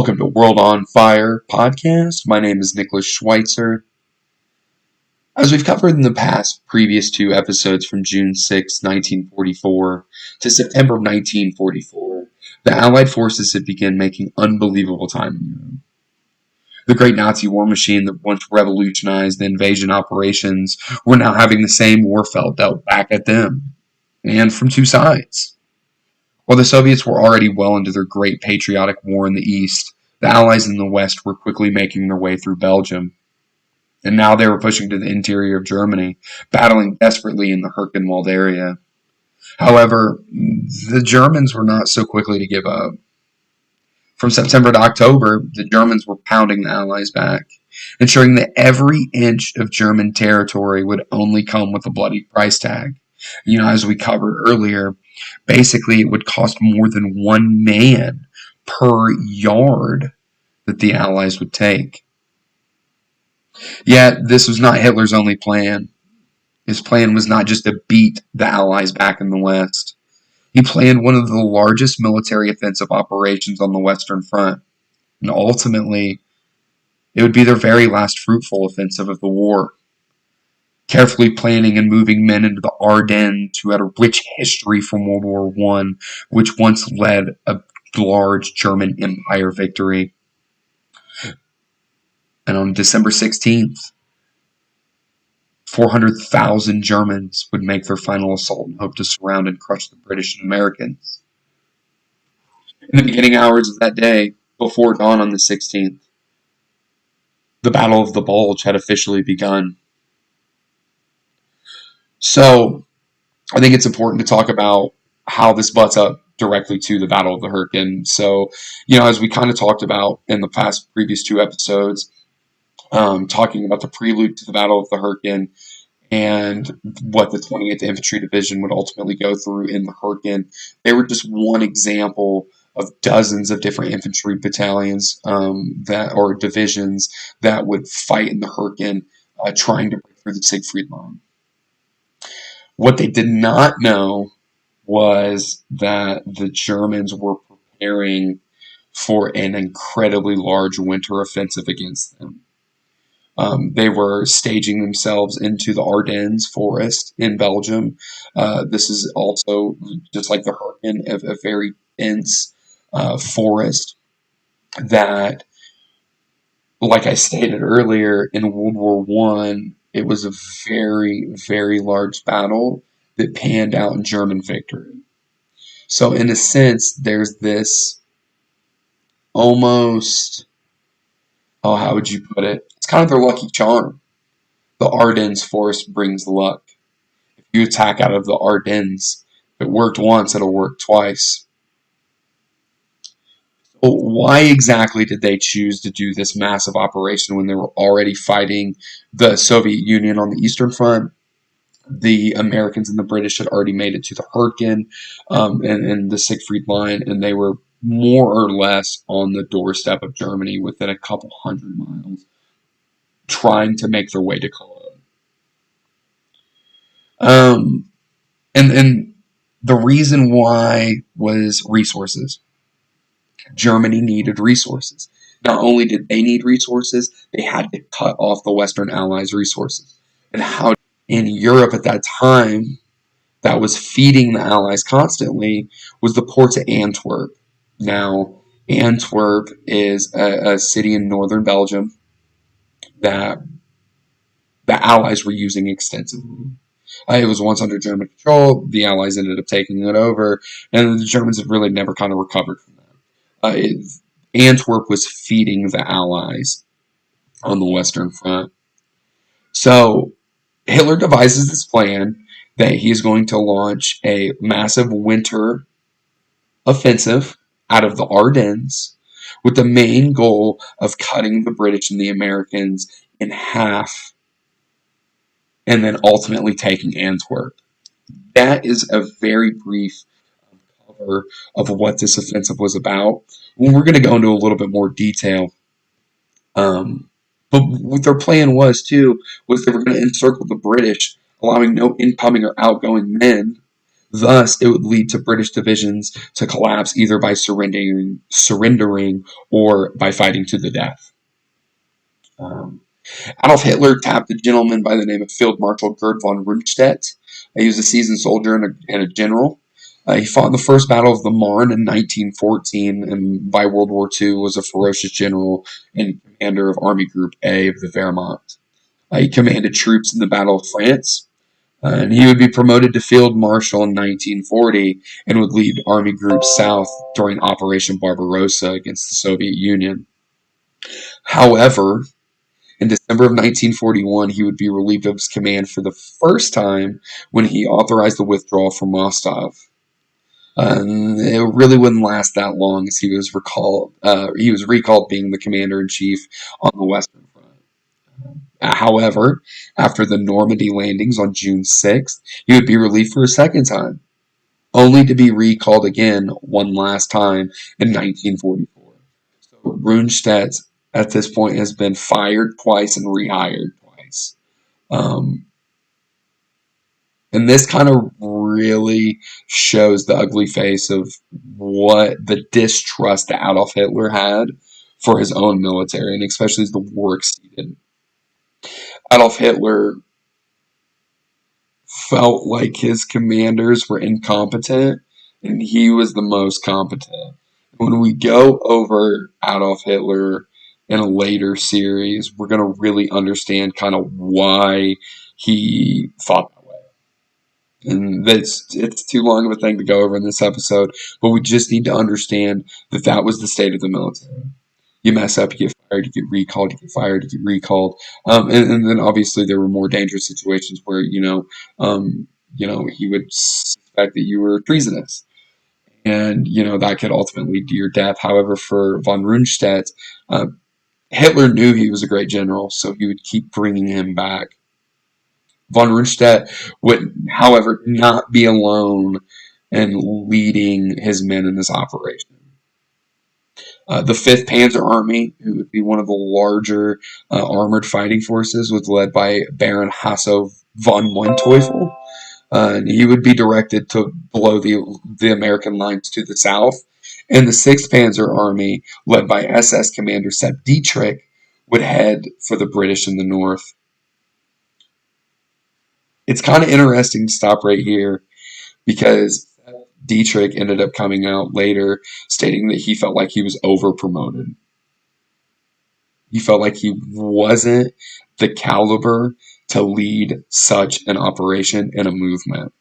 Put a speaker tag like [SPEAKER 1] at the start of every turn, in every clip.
[SPEAKER 1] Welcome to World on Fire podcast. My name is Nicholas Schweitzer. As we've covered in the previous two episodes from June 6, 1944 to September of 1944, the Allied forces had begun making unbelievable time in Europe. The great Nazi war machine that once revolutionized the invasion operations were now having the same warfelt dealt back at them, and from two sides. While the Soviets were already well into their great patriotic war in the East, the Allies in the West were quickly making their way through Belgium. And now they were pushing to the interior of Germany, battling desperately in the Hurtgen area. However, the Germans were not so quickly to give up. From September to October, the Germans were pounding the Allies back, ensuring that every inch of German territory would only come with a bloody price tag. As we covered earlier, basically it would cost more than one man per yard that the Allies would take. Yet, this was not Hitler's only plan. His plan was not just to beat the Allies back in the West. He planned one of the largest military offensive operations on the Western Front. And ultimately, it would be their very last fruitful offensive of the war. Carefully planning and moving men into the Ardennes, who had a rich history from World War I, which once led a large German Empire victory. And on December 16th, 400,000 Germans would make their final assault and hope to surround and crush the British and Americans. In the beginning hours of that day, before dawn on the 16th, the Battle of the Bulge had officially begun. So, I think it's important to talk about how this butts up directly to the Battle of the Hurtgen. So, as we kind of talked about in the previous two episodes, talking about the prelude to the Battle of the Hurtgen and what the 28th Infantry Division would ultimately go through in the Hurtgen. They were just one example of dozens of different infantry battalions or divisions that would fight in the Hurtgen, trying to break through the Seigfried Line. What they did not know was that the Germans were preparing for an incredibly large winter offensive against them. They were staging themselves into the Ardennes forest in Belgium. This is also, just like the Hurtgen, a very dense forest that, like I stated earlier, in World War I, it was a very, very large battle that panned out in German victory. So in a sense, there's this almost, how would you put it? It's kind of their lucky charm. The Ardennes forest brings luck. If you attack out of the Ardennes, if it worked once, it'll work twice. So why exactly did they choose to do this massive operation when they were already fighting the Soviet Union on the Eastern Front? The Americans and the British had already made it to the Hurtgen and the Seigfried Line, and they were more or less on the doorstep of Germany within a couple hundred miles, trying to make their way to Cologne. And the reason why was resources. Germany needed resources. Not only did they need resources, they had to cut off the Western Allies' resources. And how in Europe at that time, that was feeding the Allies constantly, was the ports of Antwerp. Now, Antwerp is a city in northern Belgium that the Allies were using extensively. It was once under German control. The Allies ended up taking it over, and the Germans have really never kind of recovered from that. Antwerp was feeding the Allies on the Western Front. So Hitler devises this plan that he's going to launch a massive winter offensive out of the Ardennes with the main goal of cutting the British and the Americans in half and then ultimately taking Antwerp. That is a very brief cover of what this offensive was about. We're going to go into a little bit more detail. But what their plan was, too, was they were going to encircle the British, allowing no incoming or outgoing men Thus, it would lead to British divisions to collapse either by surrendering or by fighting to the death. Um, Adolf Hitler tapped a gentleman by the name of Field Marshal Gerd von Rundstedt. He was a seasoned soldier and a general. He fought in the First Battle of the Marne in 1914, and by World War II was a ferocious general and commander of Army Group A of the Wehrmacht. He commanded troops in the Battle of France, and he would be promoted to Field Marshal in 1940 and would lead Army Group South during Operation Barbarossa against the Soviet Union. However, in December of 1941, he would be relieved of his command for the first time when he authorized the withdrawal from Rostov. It really wouldn't last that long, as he was recalled. He was recalled being the commander in chief on the Western Front. However, after the Normandy landings on June 6th, he would be relieved for a second time, only to be recalled again one last time in 1944. So Rundstedt at this point has been fired twice and rehired twice. Um, and this kind of really shows the ugly face of what the distrust that Adolf Hitler had for his own military, and especially as the war exceeded. Adolf Hitler felt like his commanders were incompetent, and he was the most competent. When we go over Adolf Hitler in a later series, we're going to really understand kind of why he thought that way. And it's too long of a thing to go over in this episode, but we just need to understand that that was the state of the military. You mess up, you get fired, you get recalled, you get fired, you get recalled. And then obviously there were more dangerous situations where, he would suspect that you were treasonous. And, that could ultimately lead to your death. However, for von Rundstedt, Hitler knew he was a great general, so he would keep bringing him back. Von Rundstedt would, however, not be alone in leading his men in this operation. The 5th Panzer Army, who would be one of the larger armored fighting forces, was led by Baron Hasso von Manteuffel. And he would be directed to blow the American lines to the south. And the 6th Panzer Army, led by SS Commander Sepp Dietrich, would head for the British in the north. It's kind of interesting to stop right here because Dietrich ended up coming out later stating that he felt like he was over-promoted. He felt like he wasn't the caliber to lead such an operation and a movement,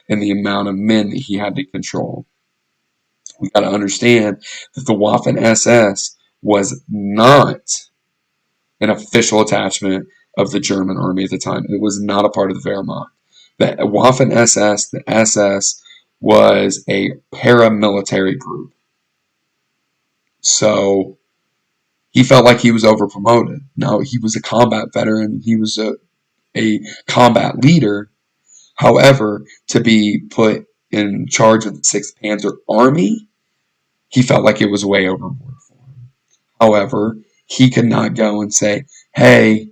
[SPEAKER 1] and the amount of men that he had to control. We got to understand that the Waffen SS was not an official attachment of the German army at the time. It was not a part of the Wehrmacht. The Waffen SS, the SS, was a paramilitary group. So he felt like he was over-promoted. Now, he was a combat veteran. He was a combat leader. However, to be put in charge of the 6th Panzer Army, he felt like it was way overboard for him. However, he could not go and say, hey,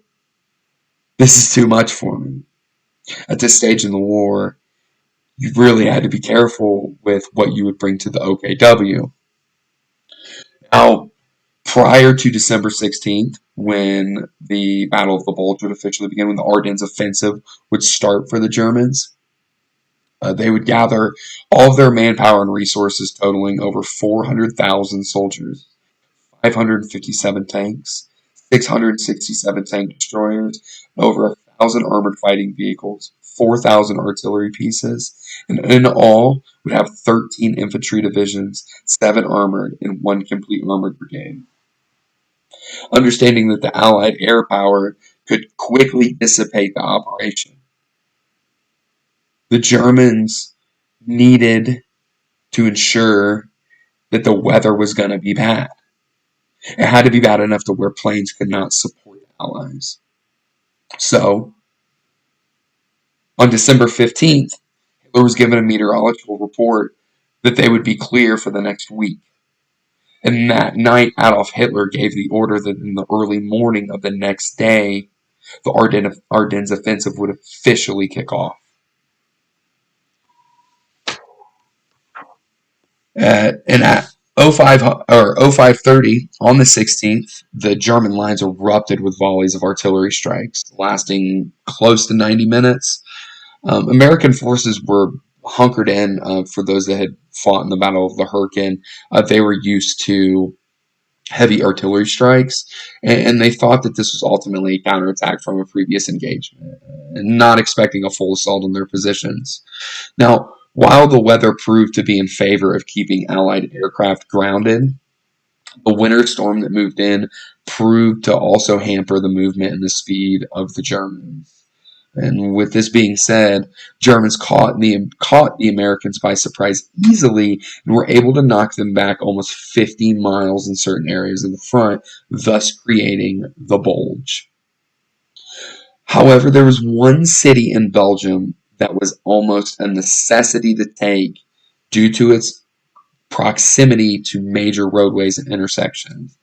[SPEAKER 1] this is too much for me. At this stage in the war, you really had to be careful with what you would bring to the OKW. Now, prior to December 16th, when the Battle of the Bulge would officially begin, when the Ardennes offensive would start for the Germans, they would gather all of their manpower and resources totaling over 400,000 soldiers, 557 tanks, 667 tank destroyers, and over 1,000 armored fighting vehicles, 4,000 artillery pieces, and in all would have 13 infantry divisions, 7 armored, and 1 complete armored brigade. Understanding that the Allied air power could quickly dissipate the operation, the Germans needed to ensure that the weather was going to be bad. It had to be bad enough to where planes could not support the Allies. So, on December 15th, Hitler was given a meteorological report that they would be clear for the next week. And that night, Adolf Hitler gave the order that in the early morning of the next day, the Ardennes offensive would officially kick off. And at 05 or 05:30 on the 16th, the German lines erupted with volleys of artillery strikes, lasting close to 90 minutes. American forces were hunkered in. For those that had fought in the Battle of the Hurtgen, they were used to heavy artillery strikes, and they thought that this was ultimately a counterattack from a previous engagement, and not expecting a full assault on their positions. Now, while the weather proved to be in favor of keeping Allied aircraft grounded, the winter storm that moved in proved to also hamper the movement and the speed of the Germans. And with this being said, Germans caught the Americans by surprise easily and were able to knock them back almost 50 miles in certain areas of the front, thus creating the Bulge. However, there was one city in Belgium that was almost a necessity to take due to its proximity to major roadways and intersections,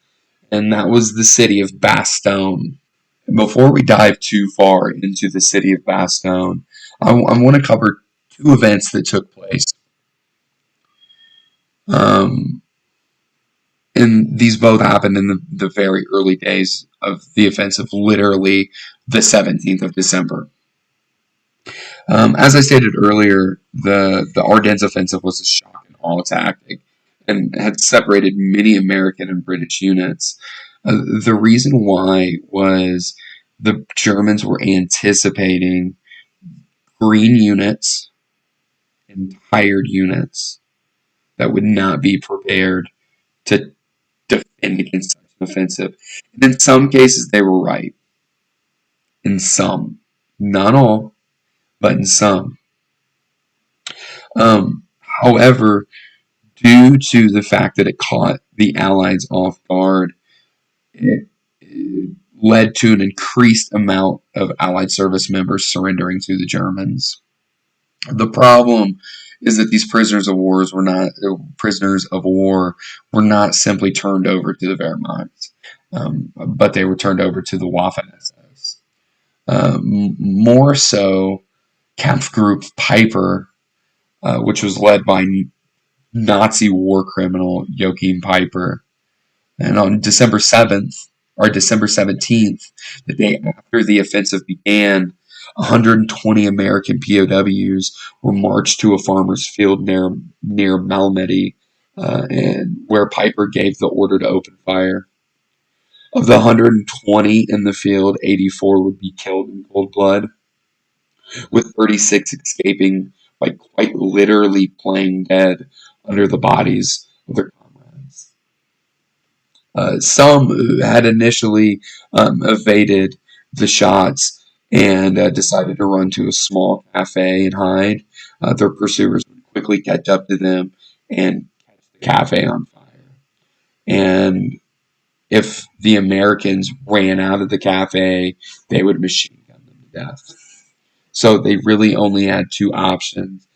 [SPEAKER 1] and that was the city of Bastogne. Before we dive too far into the city of Bastogne, I want to cover two events that took place. Um, and these both happened in the very early days of the offensive, literally the 17th of December. As I stated earlier, the Ardennes offensive was a shock and awe tactic and had separated many American and British units. The reason why was the Germans were anticipating green units and tired units that would not be prepared to defend against such an offensive. And in some cases, they were right. In some, not all, but in some. However, due to the fact that it caught the Allies off guard, it led to an increased amount of Allied service members surrendering to the Germans. The problem is that these prisoners of war were not simply turned over to the Wehrmacht, but they were turned over to the Waffen SS. More so, Kampfgruppe Peiper, which was led by Nazi war criminal Joachim Peiper. And on December 17th, the day after the offensive began, 120 American POWs were marched to a farmer's field near Malmedy, and where Piper gave the order to open fire. Of the 120 in the field, 84 would be killed in cold blood, with 36 escaping by quite literally playing dead under the bodies of their comrades. Some had initially evaded the shots and decided to run to a small cafe and hide. Their pursuers would quickly catch up to them and catch the cafe on fire. And if the Americans ran out of the cafe, they would machine gun them to death. So they really only had two options: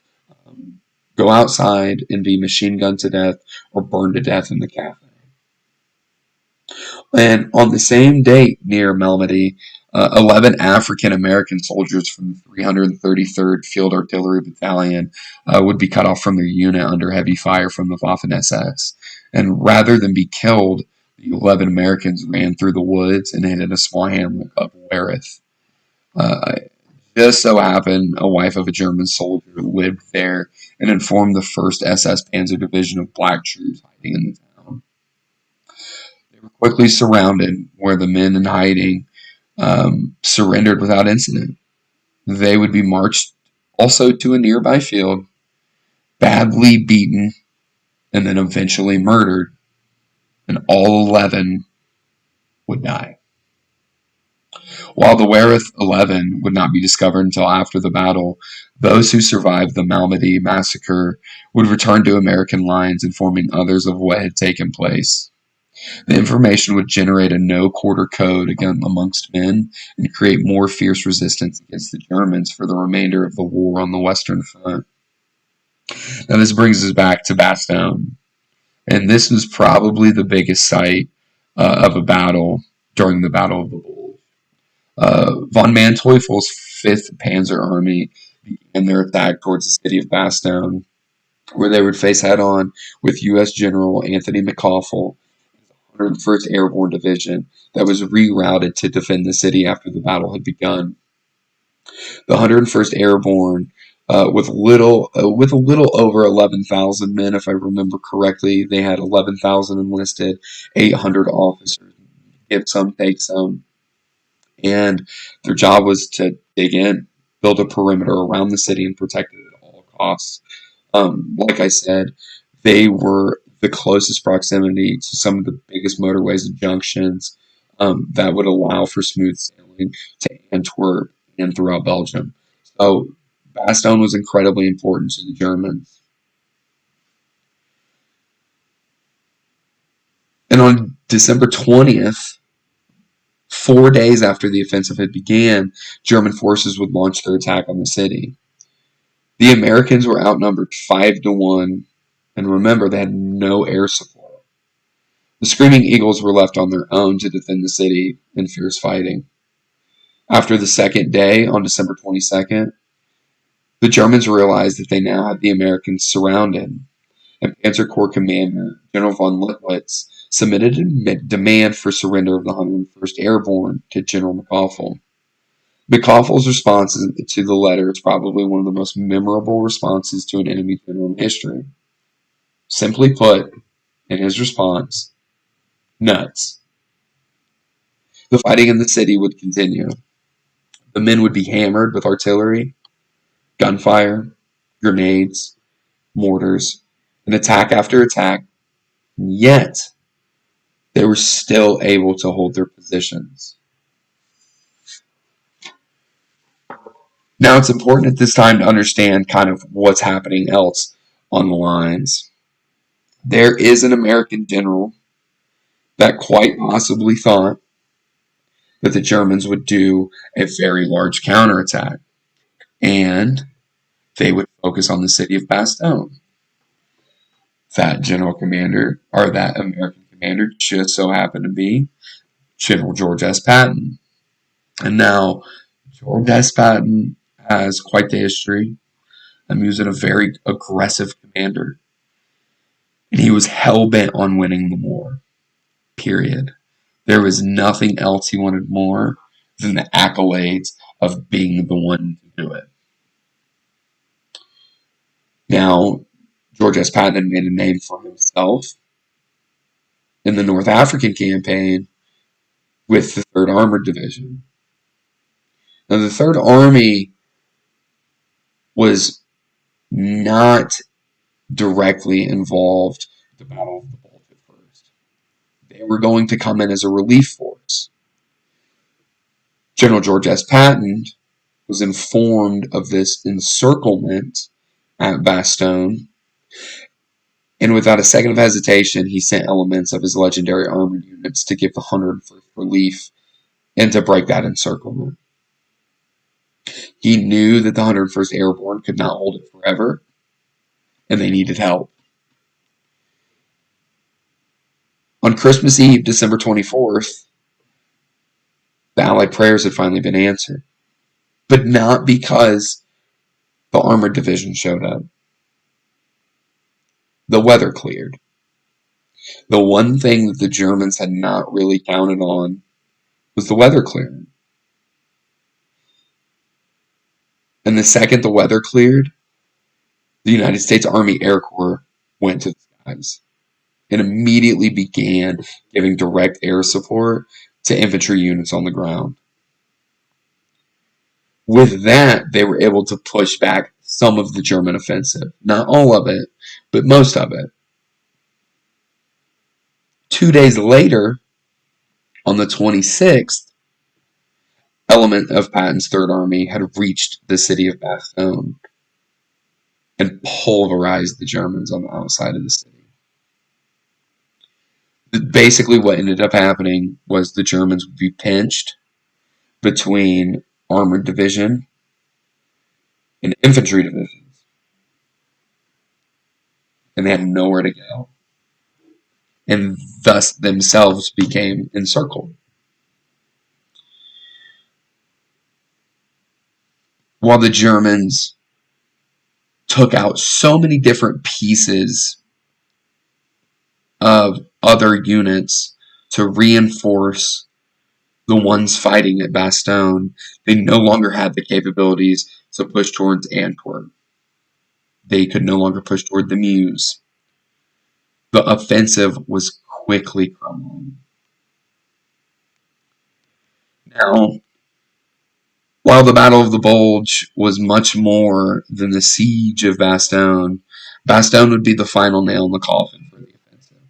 [SPEAKER 1] go outside and be machine gunned to death, or burn to death in the cafe. And on the same date near Malmedy, 11 African American soldiers from the 333rd Field Artillery Battalion would be cut off from their unit under heavy fire from the Waffen SS. And rather than be killed, the 11 Americans ran through the woods and hid in a small hamlet of Wereth. Just so happened, a wife of a German soldier lived there and informed the 1st SS Panzer Division of black troops hiding in the town. They were quickly surrounded, where the men in hiding surrendered without incident. They would be marched also to a nearby field, badly beaten, and then eventually murdered, and all 11 would die. While the Wereth 11 would not be discovered until after the battle, those who survived the Malmedy massacre would return to American lines, informing others of what had taken place. The information would generate a no-quarter code amongst men and create more fierce resistance against the Germans for the remainder of the war on the Western Front. Now this brings us back to Bastogne, and this was probably the biggest site of a battle during the Battle of the Bulge. Von Manteuffel's 5th Panzer Army began their attack towards the city of Bastogne. where they would face head-on with U.S. General Anthony McCausland, 101st Airborne Division, that was rerouted to defend the city after the battle had begun. The 101st Airborne, with a little over 11,000 men, if I remember correctly. They had 11,000 enlisted, 800 officers, give some, take some, and their job was to dig in, build a perimeter around the city, and protect it at all costs. Like I said, they were the closest proximity to some of the biggest motorways and junctions that would allow for smooth sailing to Antwerp and throughout Belgium. So Bastogne was incredibly important to the Germans. And on December 20th, 4 days after the offensive had began, German forces would launch their attack on the city. The Americans were outnumbered 5-1, and remember, they had no air support. The Screaming Eagles were left on their own to defend the city in fierce fighting. After the second day, on December 22nd, the Germans realized that they now had the Americans surrounded, and Panzer Corps Commander General von Lipwitz submitted a demand for surrender of the 101st Airborne to General McCausland. McCausland's response to the letter is probably one of the most memorable responses to an enemy general in history. Simply put, in his response, nuts. The fighting in the city would continue. The men would be hammered with artillery, gunfire, grenades, mortars, and attack after attack, and yet they were still able to hold their positions. Now, it's important at this time to understand kind of what's happening else on the lines. There is an American general that quite possibly thought that the Germans would do a very large counterattack, and they would focus on the city of Bastogne. That general commander, or that American commander, just so happened to be General George S. Patton. And now, George S. Patton has quite the history. He was a very aggressive commander. And he was hell-bent on winning the war. Period. There was nothing else he wanted more than the accolades of being the one to do it. Now, George S. Patton had made a name for himself in the North African campaign with the 3rd Armored Division. Now, the 3rd Army was not directly involved in the Battle of the Bulge at first. They were going to come in as a relief force. General George S. Patton was informed of this encirclement at Bastogne, and without a second of hesitation, he sent elements of his legendary armored units to give the 101st relief and to break that encirclement. He knew that the 101st Airborne could not hold it forever, and they needed help. On Christmas Eve, December 24th, the Allied prayers had finally been answered, but not because the Armored Division showed up. The weather cleared. The one thing that the Germans had not really counted on was the weather clearing. And the second the weather cleared, the United States Army Air Corps went to the skies and immediately began giving direct air support to infantry units on the ground. With that, they were able to push back some of the German offensive. Not all of it, but most of it. 2 days later, on the 26th, element of Patton's 3rd Army had reached the city of Bastogne and pulverized the Germans on the outside of the city. Basically, what ended up happening was the Germans would be pinched between armored division and infantry divisions, and they had nowhere to go, and thus themselves became encircled. While the Germans took out so many different pieces of other units to reinforce the ones fighting at Bastogne. They no longer had the capabilities to push towards Antwerp. They could no longer push toward the Meuse. The offensive was quickly crumbling. Now, while the Battle of the Bulge was much more than the siege of Bastogne, Bastogne would be the final nail in the coffin for the offensive.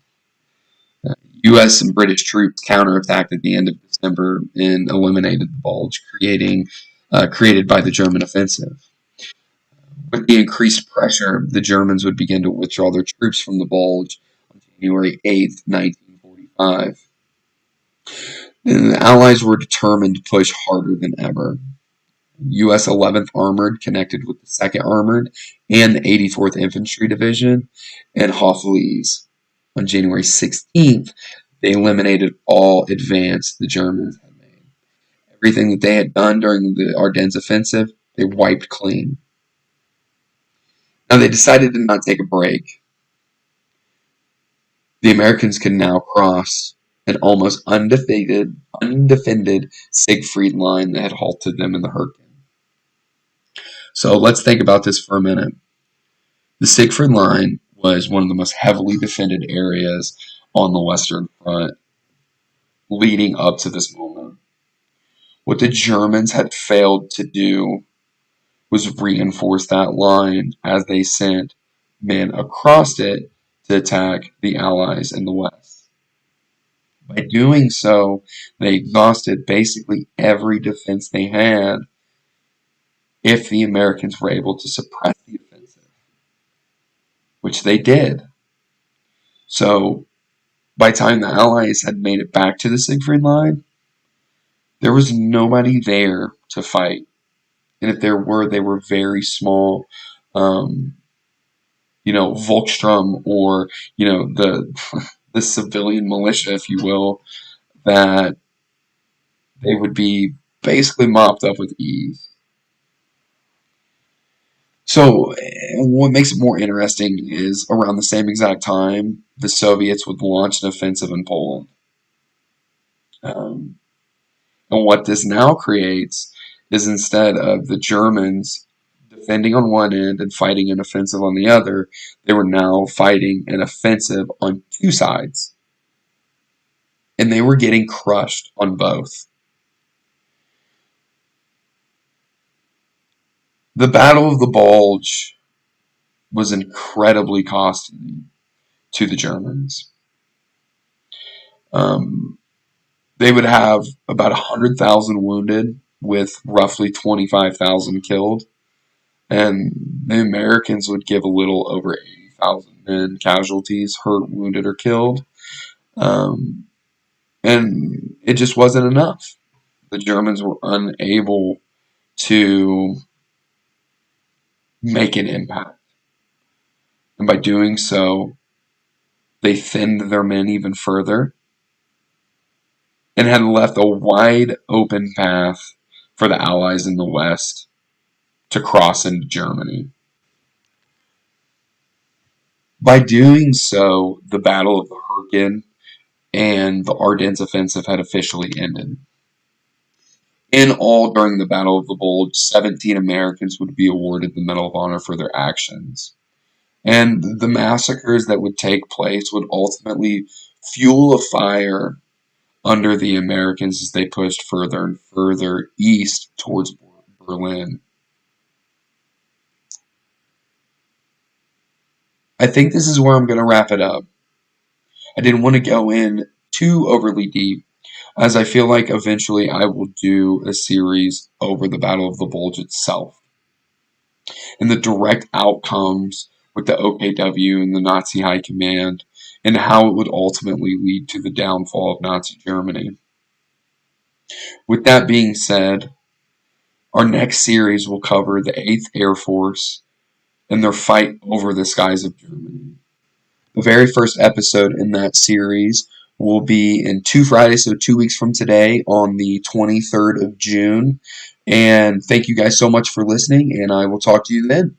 [SPEAKER 1] U.S. and British troops counterattacked at the end of December and eliminated the Bulge, created by the German offensive. With the increased pressure, the Germans would begin to withdraw their troops from the Bulge on January 8th, 1945. And the Allies were determined to push harder than ever. U.S. 11th Armored connected with the 2nd Armored and the 84th Infantry Division and Houffalize. On January 16th, they eliminated all advance the Germans had made. Everything that they had done during the Ardennes offensive, they wiped clean. Now they decided to not take a break. The Americans could now cross an almost undefended Seigfried Line that had halted them in the Hurtgen. So let's think about this for a minute. The Seigfried Line was one of the most heavily defended areas on the Western Front leading up to this moment. What the Germans had failed to do was reinforce that line as they sent men across it to attack the Allies in the West. By doing so, they exhausted basically every defense they had if the Americans were able to suppress the offensive, which they did. So, by the time the Allies had made it back to the Seigfried Line, there was nobody there to fight. And if there were, they were very small, Volkssturm or, the civilian militia, if you will, that they would be basically mopped up with ease. So, what makes it more interesting is around the same exact time, the Soviets would launch an offensive in Poland. And what this now creates is instead of the Germans defending on one end and fighting an offensive on the other, they were now fighting an offensive on two sides. And they were getting crushed on both. The Battle of the Bulge was incredibly costly to the Germans. They would have about 100,000 wounded with roughly 25,000 killed. And the Americans would give a little over 80,000 men casualties, hurt, wounded, or killed. And it just wasn't enough. The Germans were unable to make an impact. And by doing so, they thinned their men even further and had left a wide open path for the Allies in the West to cross into Germany. By doing so, the Battle of the Hurtgen and the Ardennes offensive had officially ended. In all, during the Battle of the Bulge, 17 Americans would be awarded the Medal of Honor for their actions. And the massacres that would take place would ultimately fuel a fire under the Americans as they pushed further and further east towards Berlin. I think this is where I'm going to wrap it up. I didn't want to go in too overly deep, as I feel like eventually I will do a series over the Battle of the Bulge itself and the direct outcomes with the OKW and the Nazi High Command and how it would ultimately lead to the downfall of Nazi Germany. With that being said, our next series will cover the 8th Air Force and their fight over the skies of Germany. The very first episode in that series will be in 2 Fridays, so 2 weeks from today on the 23rd of June. And thank you guys so much for listening, and I will talk to you then.